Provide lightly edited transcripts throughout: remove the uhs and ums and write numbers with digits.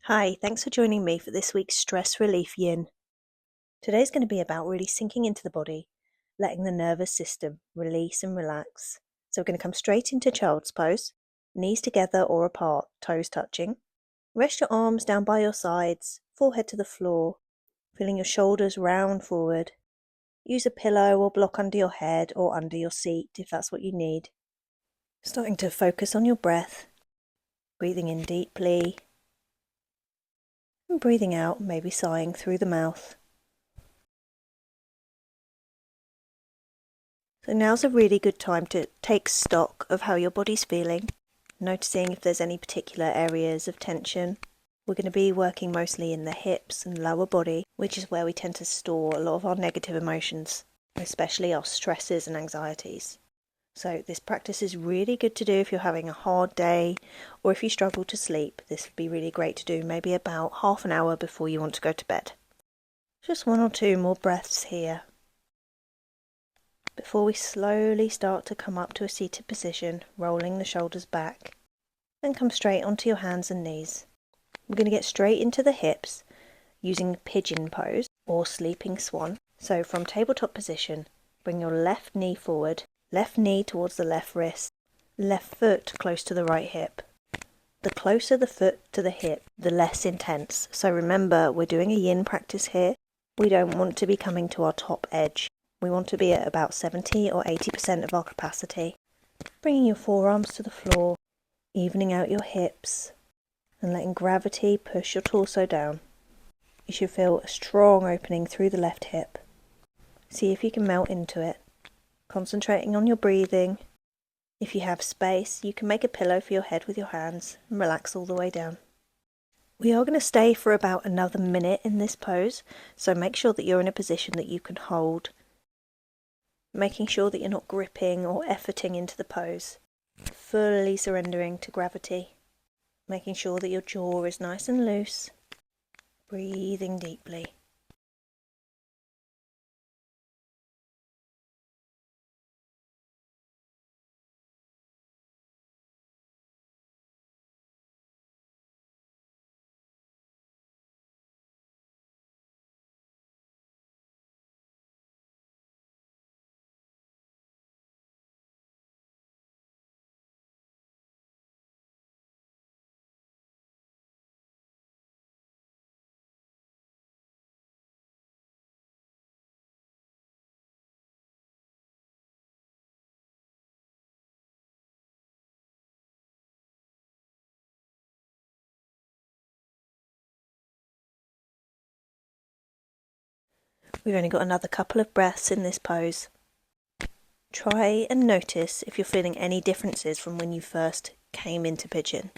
Hi, thanks for joining me for this week's Stress Relief Yin. Today's going to be about really sinking into the body, letting the nervous system release and relax. So we're going to come straight into child's pose, knees together or apart, toes touching. Rest your arms down by your sides, forehead to the floor, feeling your shoulders round forward. Use a pillow or block under your head or under your seat if that's what you need. Starting to focus on your breath, breathing in deeply, and breathing out, maybe sighing through the mouth. So now's a really good time to take stock of how your body's feeling, noticing if there's any particular areas of tension. We're going to be working mostly in the hips and lower body, which is where we tend to store a lot of our negative emotions, especially our stresses and anxieties. So this practice is really good to do if you're having a hard day or if you struggle to sleep. This would be really great to do maybe about half an hour before you want to go to bed. Just one or two more breaths here before we slowly start to come up to a seated position, rolling the shoulders back, and come straight onto your hands and knees. We're going to get straight into the hips using pigeon pose or sleeping swan. So from tabletop position, bring your left knee forward, left knee towards the left wrist, left foot close to the right hip. The closer the foot to the hip, the less intense. So remember, we're doing a yin practice here. We don't want to be coming to our top edge. We want to be at about 70 or 80% of our capacity. Bringing your forearms to the floor, evening out your hips, and letting gravity push your torso down. You should feel a strong opening through the left hip. See if you can melt into it, concentrating on your breathing. If you have space, you can make a pillow for your head with your hands and relax all the way down. We are going to stay for about another minute in this pose, so make sure that you're in a position that you can hold, making sure that you're not gripping or efforting into the pose, fully surrendering to gravity, making sure that your jaw is nice and loose, breathing deeply. We've only got another couple of breaths in this pose. Try and notice if you're feeling any differences from when you first came into pigeon.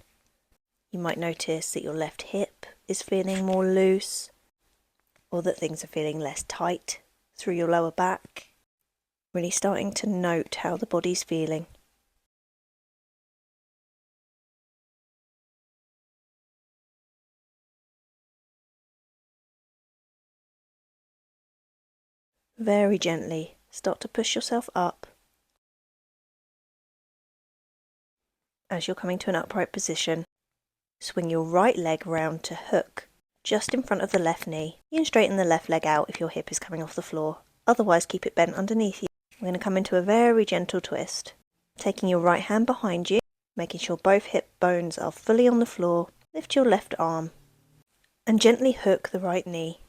You might notice that your left hip is feeling more loose, or that things are feeling less tight through your lower back. Really starting to note how the body's feeling. Very gently start to push yourself up. As you're coming to an upright position, swing your right leg round to hook just in front of the left knee. You can straighten the left leg out if your hip is coming off the floor. Otherwise, keep it bent underneath you. We're going to come into a very gentle twist. Taking your right hand behind you, making sure both hip bones are fully on the floor. Lift your left arm and gently hook the right knee,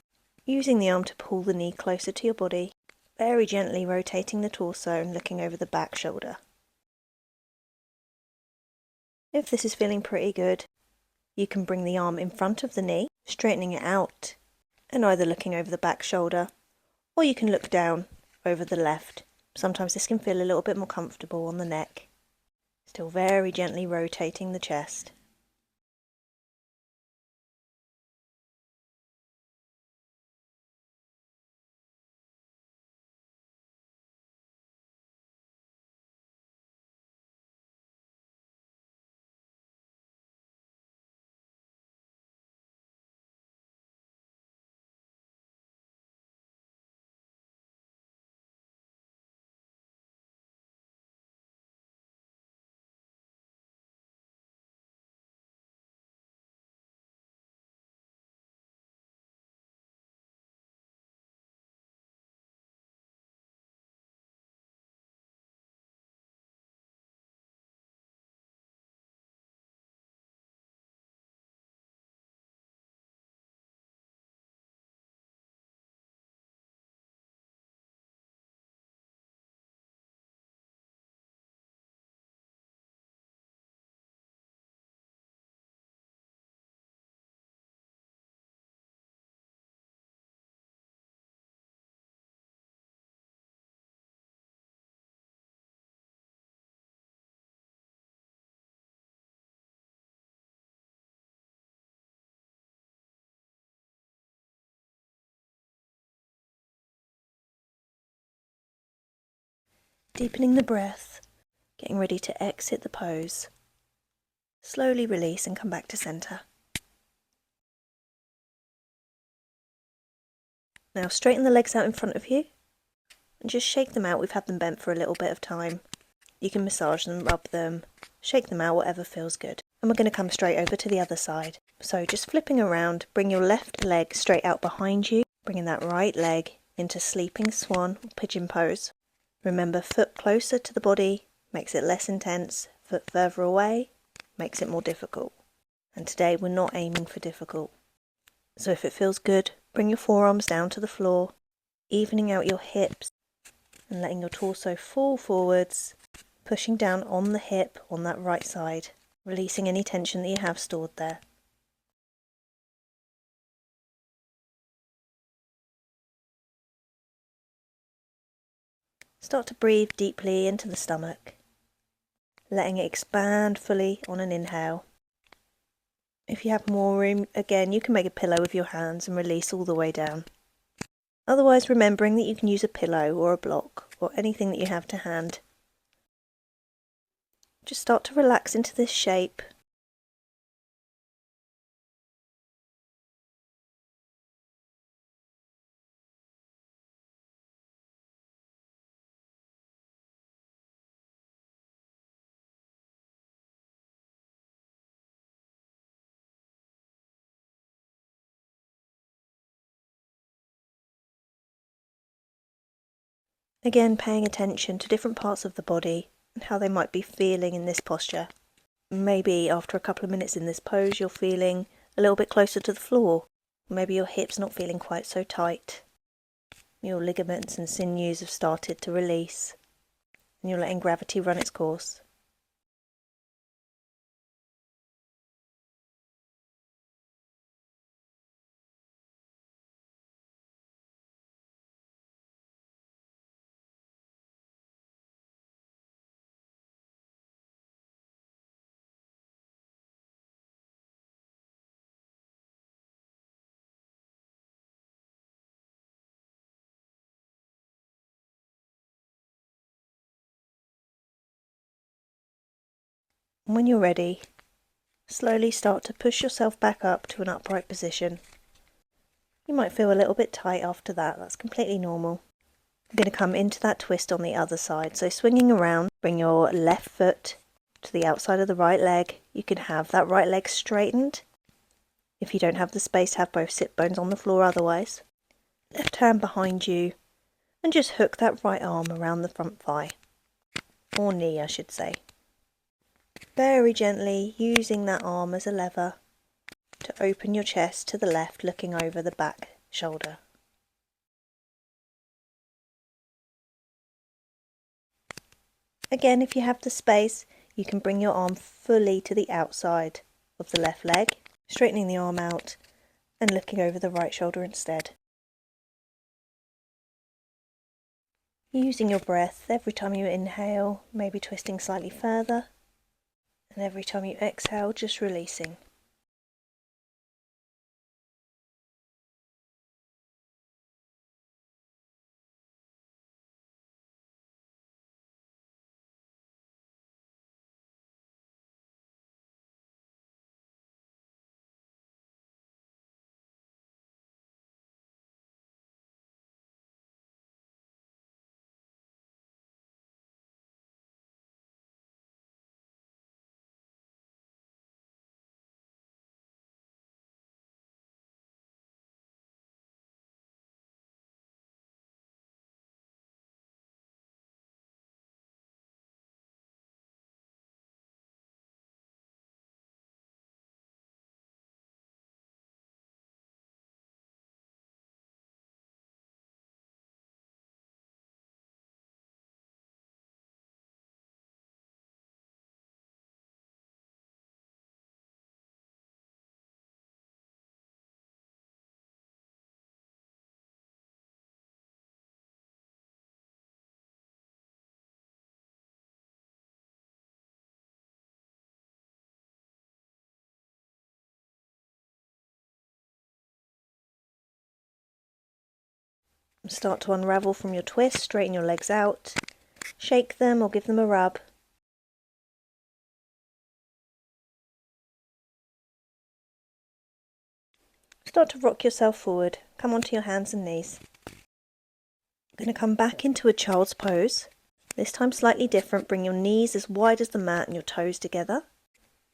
using the arm to pull the knee closer to your body, very gently rotating the torso and looking over the back shoulder. If this is feeling pretty good, you can bring the arm in front of the knee, straightening it out, and either looking over the back shoulder, or you can look down over the left. Sometimes this can feel a little bit more comfortable on the neck. Still very gently rotating the chest. Deepening the breath, getting ready to exit the pose. Slowly release and come back to center. Now straighten the legs out in front of you and just shake them out. We've had them bent for a little bit of time. You can massage them, rub them, shake them out, whatever feels good. And we're going to come straight over to the other side. So just flipping around, bring your left leg straight out behind you, bringing that right leg into sleeping swan or pigeon pose. Remember, foot closer to the body makes it less intense, foot further away makes it more difficult. And today we're not aiming for difficult. So if it feels good, bring your forearms down to the floor, evening out your hips and letting your torso fall forwards, pushing down on the hip on that right side, releasing any tension that you have stored there. Start to breathe deeply into the stomach, letting it expand fully on an inhale. If you have more room, again, you can make a pillow with your hands and release all the way down. Otherwise, remembering that you can use a pillow or a block or anything that you have to hand. Just start to relax into this shape. Again, paying attention to different parts of the body and how they might be feeling in this posture. Maybe after a couple of minutes in this pose, you're feeling a little bit closer to the floor. Maybe your hips not feeling quite so tight. Your ligaments and sinews have started to release, and you're letting gravity run its course. And when you're ready, slowly start to push yourself back up to an upright position. You might feel a little bit tight after that, that's completely normal. You're going to come into that twist on the other side, so swinging around, bring your left foot to the outside of the right leg. You can have that right leg straightened. If you don't have the space, have both sit bones on the floor otherwise. Left hand behind you, and just hook that right arm around the front thigh, or knee I should say. Very gently using that arm as a lever to open your chest to the left, looking over the back shoulder. Again, if you have the space, you can bring your arm fully to the outside of the left leg, straightening the arm out and looking over the right shoulder instead. Using your breath every time you inhale, maybe twisting slightly further, and every time you exhale, just releasing. Start to unravel from your twist, straighten your legs out, Shake them or give them a rub. Start to rock yourself forward. Come onto your hands and knees. Going to come back into a child's pose. This time slightly different. Bring your knees as wide as the mat and your toes together.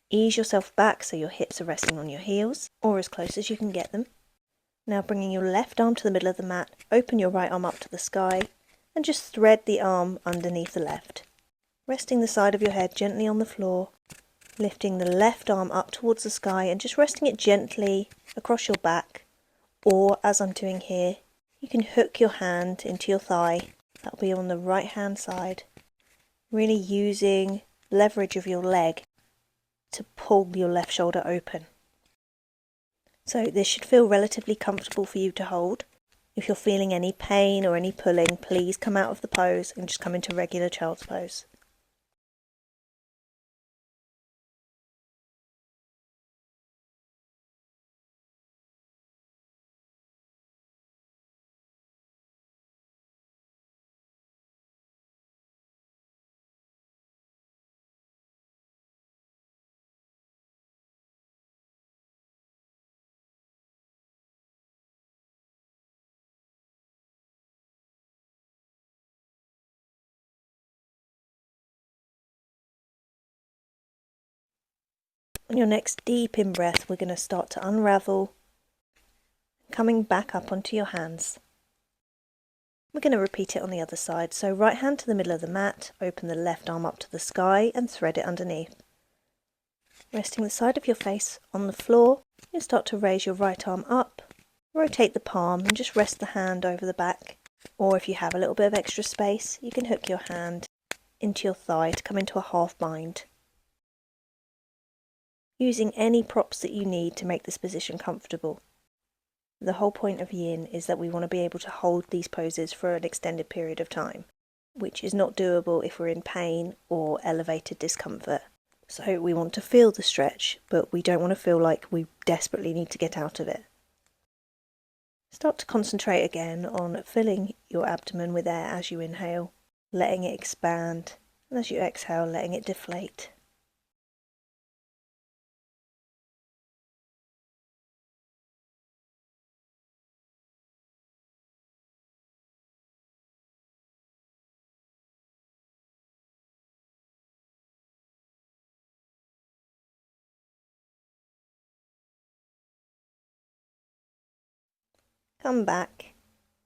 Ease yourself back so your hips are resting on your heels, or as close as you can get them. Now bringing your left arm to the middle of the mat, open your right arm up to the sky, and just thread the arm underneath the left. Resting the side of your head gently on the floor, lifting the left arm up towards the sky and just resting it gently across your back, or as I'm doing here, you can hook your hand into your thigh. That'll be on the right hand side, really using leverage of your leg to pull your left shoulder open. So this should feel relatively comfortable for you to hold. If you're feeling any pain or any pulling, please come out of the pose and just come into regular child's pose. On your next deep in-breath, we're going to start to unravel, coming back up onto your hands. We're going to repeat it on the other side. So right hand to the middle of the mat, open the left arm up to the sky and thread it underneath. Resting the side of your face on the floor, you'll start to raise your right arm up, rotate the palm and just rest the hand over the back. Or if you have a little bit of extra space, you can hook your hand into your thigh to come into a half bind. Using any props that you need to make this position comfortable. The whole point of yin is that we want to be able to hold these poses for an extended period of time, which is not doable if we're in pain or elevated discomfort. So we want to feel the stretch, but we don't want to feel like we desperately need to get out of it. Start to concentrate again on filling your abdomen with air as you inhale, letting it expand, and as you exhale, letting it deflate. Come back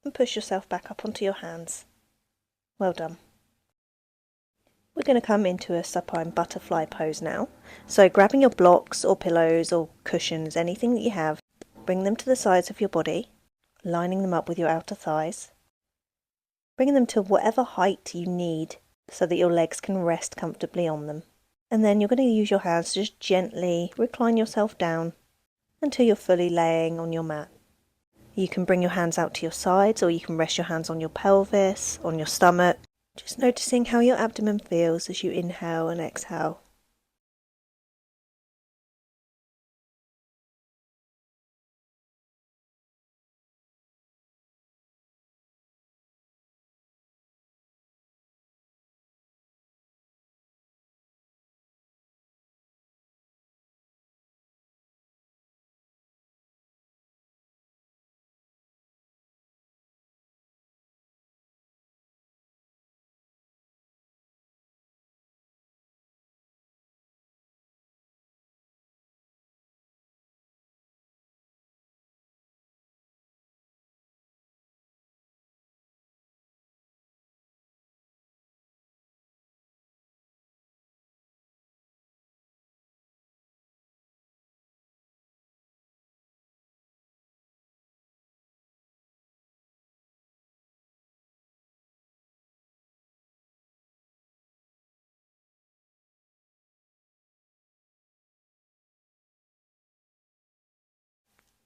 and push yourself back up onto your hands. Well done. We're going to come into a supine butterfly pose now. So grabbing your blocks or pillows or cushions, anything that you have, bring them to the sides of your body, lining them up with your outer thighs. Bringing them to whatever height you need so that your legs can rest comfortably on them. And then you're going to use your hands to just gently recline yourself down until you're fully laying on your mat. You can bring your hands out to your sides, or you can rest your hands on your pelvis, on your stomach, just noticing how your abdomen feels as you inhale and exhale.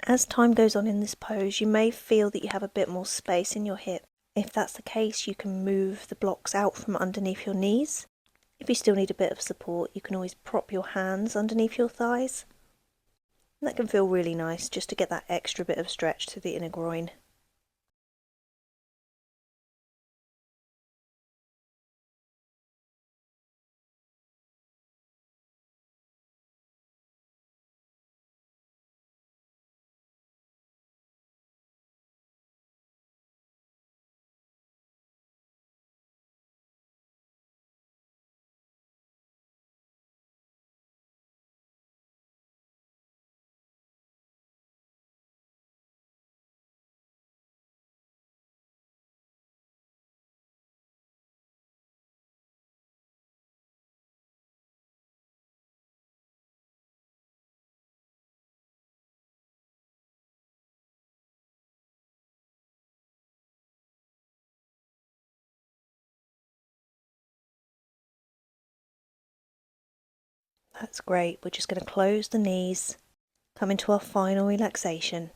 As time goes on in this pose, you may feel that you have a bit more space in your hip. If that's the case, you can move the blocks out from underneath your knees. If you still need a bit of support, you can always prop your hands underneath your thighs. And that can feel really nice just to get that extra bit of stretch to the inner groin. That's great. We're just going to close the knees, come into our final relaxation.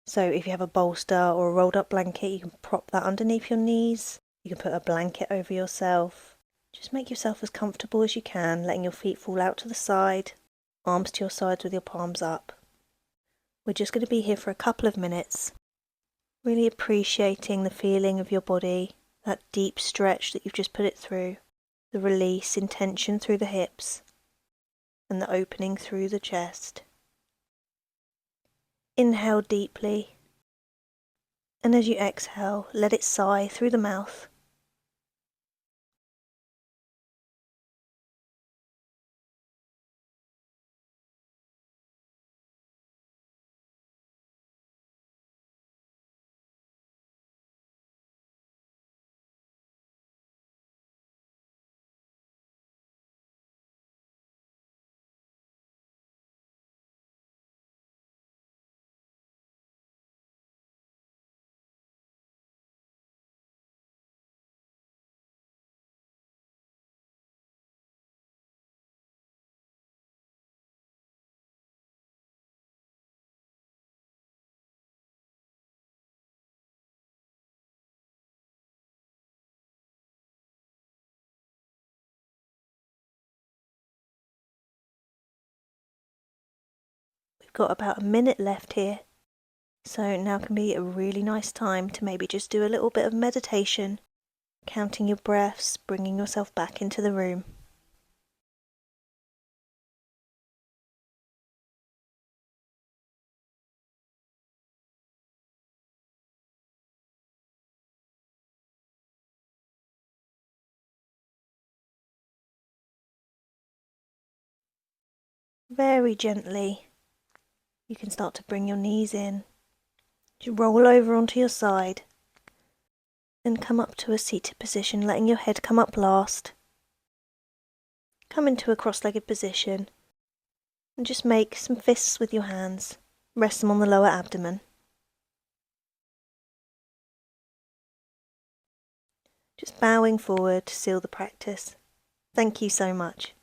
So if you have a bolster or a rolled up blanket, you can prop that underneath your knees. You can put a blanket over yourself. Just make yourself as comfortable as you can, letting your feet fall out to the side, arms to your sides with your palms up. We're just going to be here for a couple of minutes, really appreciating the feeling of your body, that deep stretch that you've just put it through, the release in tension through the hips, and the opening through the chest. Inhale deeply, and as you exhale, let it sigh through the mouth. We've got about a minute left here, so now can be a really nice time to maybe just do a little bit of meditation, counting your breaths, bringing yourself back into the room. Very gently, you can start to bring your knees in. Just roll over onto your side and come up to a seated position, letting your head come up last. Come into a cross-legged position and just make some fists with your hands. Rest them on the lower abdomen. Just bowing forward to seal the practice. Thank you so much.